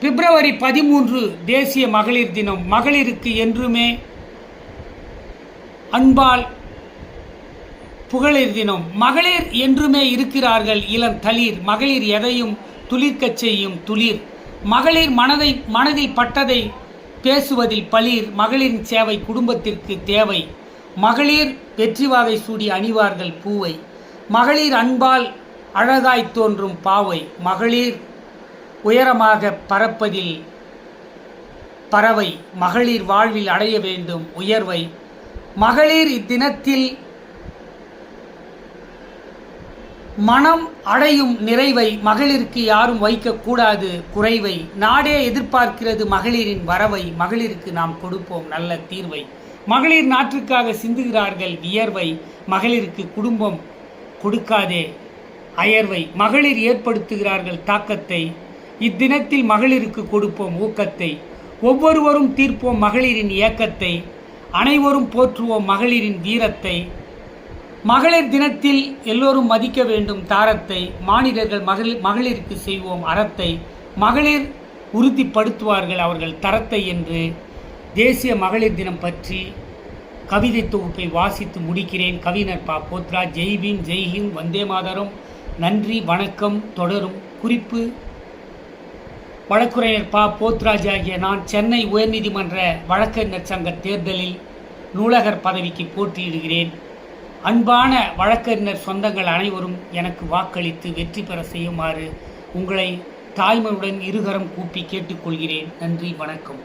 பிப்ரவரி 13 தேசிய மகளிர் தினம். மகளிருக்கு என்றுமே அன்பால் புகழிர் தினம். மகளிர் என்றுமே இருக்கிறார்கள் இளம் தளிர். மகளிர் எதையும் துளிர்க்கச் செய்யும் துளிர். மகளிர் மனதில் பட்டதை பேசுவதில் பளிர். மகளிரின் சேவை குடும்பத்திற்கு தேவை. மகளிர் வெற்றி வாகை சூடி அணிவார்கள் பூவை. மகளிர் அன்பால் அழகாய் தோன்றும் பாவை. மகளிர் உயரமாக பறப்பதில் பறவை. மகளிர் வாழ்வில் அடைய வேண்டும் உயர்வை. மகளிர் இத்தினத்தில் மனம் அடையும் நிறைவை. மகளிருக்கு யாரும் வைக்கக்கூடாது குறைவை. நாடே எதிர்பார்க்கிறது மகளிரின் வரவை. மகளிருக்கு நாம் கொடுப்போம் நல்ல தீர்வை. மகளிர் நாட்டுக்காக சிந்துகிறார்கள் வியர்வை. மகளிருக்கு குடும்பம் கொடுக்காதே அயர்வை. மகளிர் ஏற்படுத்துகிறார்கள் தாக்கத்தை. இத்தினத்தில் மகளிருக்கு கொடுப்போம் ஊக்கத்தை. ஒவ்வொருவரும் தீர்ப்போம் மகளிரின் இயக்கத்தை. அனைவரும் போற்றுவோம் மகளிரின் வீரத்தை. மகளிர் தினத்தில் எல்லோரும் மதிக்க வேண்டும் தாரத்தை. மாநிலர்கள் மகளிருக்கு செய்வோம் அறத்தை. மகளிர் உறுதிப்படுத்துவார்கள் அவர்கள் தரத்தை என்று தேசிய மகளிர் தினம் பற்றி கவிதை தொகுப்பை வாசித்து முடிக்கிறேன். கவிஞர் பா. போத்ராஜ். ஜெய்பீம், ஜெய்ஹிந்த், வந்தே மாதரம். நன்றி, வணக்கம். தொடரும். குறிப்பு: வழக்குரைஞர் பா. போத்ராஜ் ஆகிய நான் சென்னை உயர்நீதிமன்ற வழக்கறிஞர் சங்க தேர்தலில் நூலகர் பதவிக்கு போட்டியிடுகிறேன். அன்பான வழக்கறிஞர் சொந்தங்கள் அனைவரும் எனக்கு வாக்களித்து வெற்றி பெற செய்யுமாறு உங்களை தாய்மையுடன் இருகரம் கூப்பி கேட்டுக்கொள்கிறேன். நன்றி, வணக்கம்.